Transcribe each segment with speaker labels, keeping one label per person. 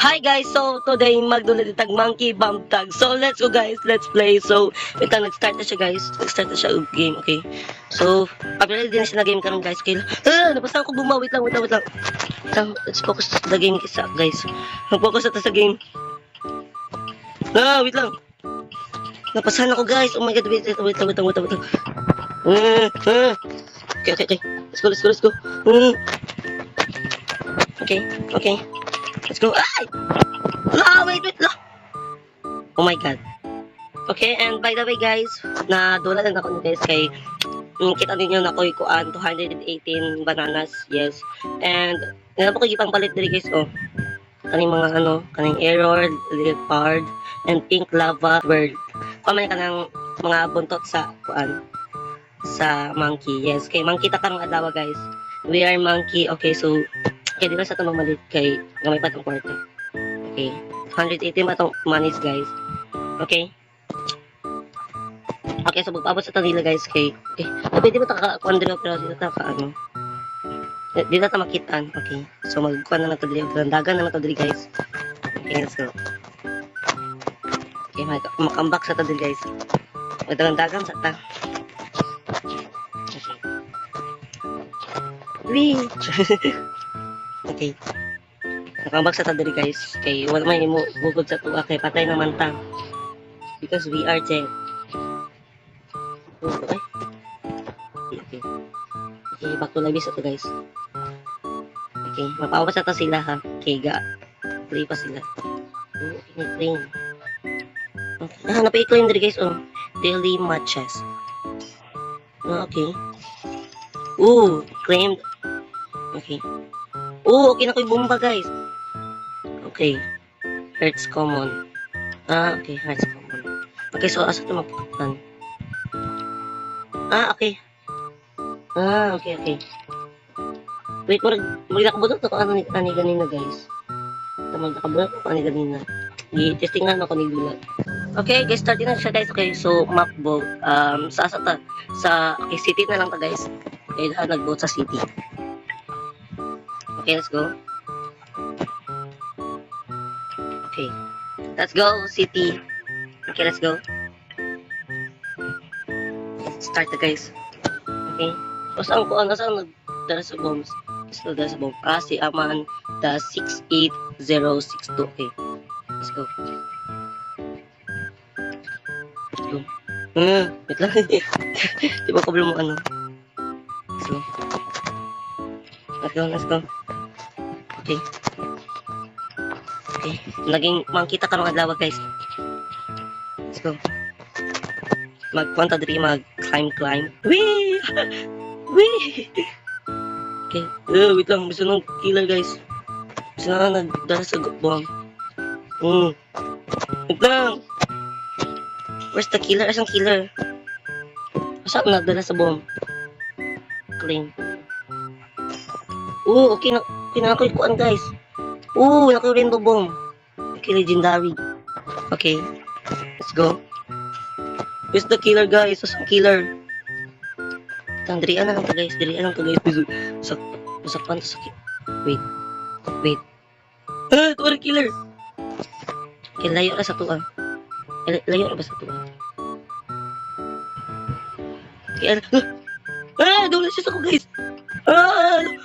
Speaker 1: Hi guys, so today magdulad itag monkey bump tag. So let's go guys, let's play. So ito nag-start na siya guys. Nag-start na siya og game, okay. So pag-ready din siya na game karon guys. Okay. Napasan ko bumaw. Wait lang. Let's focus sa the game isa guys. Mag-focus na ta sa game. Wait lang. Napasan ako guys. Oh my god, wait lang. Okay. Let's go. Okay. Let's go. Ay! Wait lang. Oh my god. Okay, and by the way guys, nadula na ako guys kay kita ninyo na ko'y kuan 218 bananas. Yes. And nila po ko gipang palit diri guys oh. Kaning mga kaning error, leopard, and pink lava bird. Kamay kanang mga buntot sa kuan sa monkey. Yes, kay monkey ta karong adlaw guys. We are monkey. Okay, so kaya di ba sa itong malit kay gamay pa itong kwarto. Okay. 180 ba itong manis guys. Okay. Okay, so magpaabot sa tanila guys kay. Okay. Pwede mo taka-kuan dito pero dito taka dito ta makitaan. Okay. So magkuan na to dito. Dagan na to dito guys. Okay, let's go. Okay, makambak sa to dito guys. Dagan sa ta. Okay. Wee! Okay. Nakambak sa tadiri guys. Kay wala may bugod sa tuwa kay patay naman ta. Because we are dead. Okay. Okay, back to live sa to guys. Okay, mapawas na ta sila ha. Okay, play pa sila. Okay, claim. Okay. Napay-claim diri guys oh. Daily matches. Okay. Claimed. Okay. Okay na ko'y bomba guys. Okay. Hearts common. Okay. Hearts common. Okay, so asa ito maputukan? Okay. Okay. Wait, magdakabutot ako ani ganina guys. Magdakabutot ako ani ganina. I-testingan ako ni Dula. Okay, guys, start na siya guys. Okay, so map vote. Sa asa ta? Okay, city na lang ta guys. Okay, nag-vote sa city. Okay, let's go. Okay. Let's go, city. Okay, let's go. Start na guys. Okay. So, saan nagdala sa bombs? Nagdala sa bomb. Si Aman, the 68062. Okay. Let's go. Wait lang. Di ba kablo mo Let's go. Okay. Naging makita ka ng adlaw guys. Let's go. Magpunta diri mag-climb. Wee! Okay. Wait lang. Bisa nung killer guys. Bisa na nagdala sa bomb. Wait lang. Where's the killer? Asang killer? Asa nagdala sa bomb? Claim. Okay na ako ikuan guys. Naku rainbow bomb. Okay, legendary. Okay. Let's go. Where's the killer guys? Where's the killer? Dirian na lang to guys. Masakpan to sakit. Wait. Ito ang killer. Okay, layo na sa tuwa. Layo na ba sa tuwa? Okay, dawla siya sa ko guys.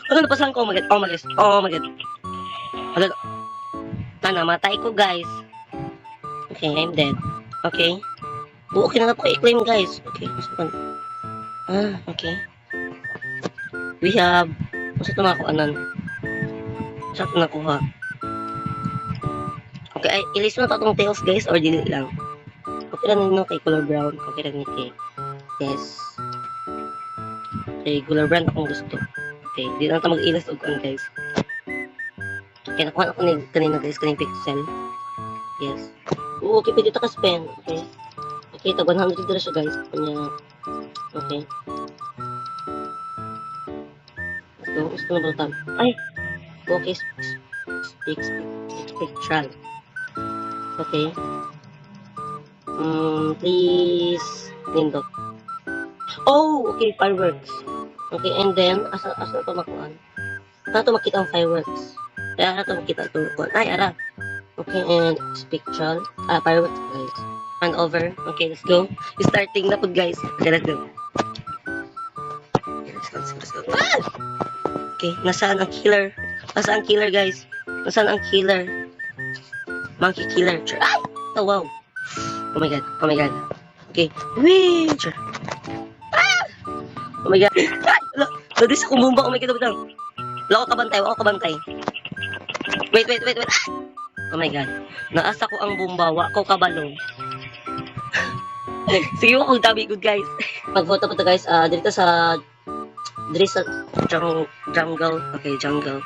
Speaker 1: Napasan ko. Oh my god. Namatay ko guys. Okay, I'm dead. Okay. Okay na po i-claim guys. Okay. Okay. We have ito nakuha. Okay, i-list mo itong tails guys or dili lang. Okay lang nino kay color brown. Okay lang nito. Yes. Okay, color brown akong gusto. Okay, di na ito mag-ilas og guys. Okay, nakuha ako kanina guys, kanina pixel. Yes. Okay, pwede ito ka-spend. Okay, tag 100 dito siya guys. Kanya, okay. Gusto na ba ito? Ay! Okay, spectral. Okay. Please, nindot. Okay, fireworks. Okay, and then, asa ito makuhaan? Ito makita ang fireworks. Kaya ito kita ito. Ay, ara. Okay, and spectral. Fireworks, guys. And over. Okay, let's go. Starting na po, guys. Okay, let's go. Okay, let's go. Ah! Okay, nasaan ang killer? Nasaan ang killer, guys? Nasaan ang killer? Monkey killer. Ay! Oh, wow. Oh my god. Oh my god. Okay. Wee! Ah! Oh my god. Ay! Nadis akong bumba. Oh my god. Wala ko kabantay. Wala ko kabantay. Wait. Ah! Oh my god. Naasa ko ang bumba. Wala ko kabalong. Sige mo kung tabi good, guys. Mag-photo po to, guys. Dito sa jungle. Okay, jungle.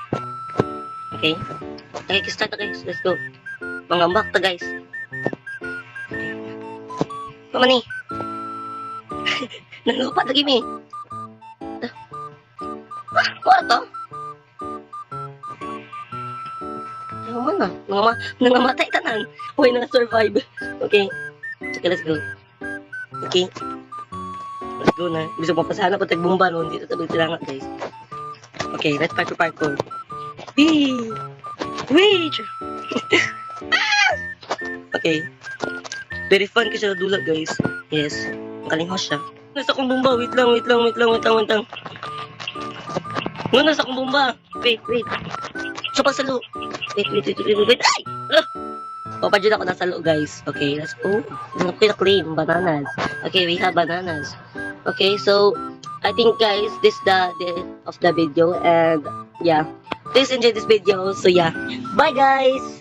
Speaker 1: Okay. Okay, start na, guys. Let's go. Mangambak to, guys. Mama ni. Nangupat lagi, mi. What to? Ayaw mo na. Nangamatay tanan. Huwag na-survive. Okay. Okay, let's go. Okay. Let's go na. Gusto mo pasahan na po tagbumba noon. Dito tabi silangat, guys. Okay, let's parkour. Wee! Wee! Okay. Very fun kasi nadulat, guys. Yes. Kalinghosh siya. Nasa akong bomba. Wait lang. No, nasa akong bomba. Wait. So, pasalo. Wait. Ay! Papadyan ako nasa loob, guys. Okay, let's go. Claim bananas. Okay, we have bananas. Okay, so, I think, guys, this is the end of the video. And, yeah. Please enjoy this video. So, yeah. Bye, guys!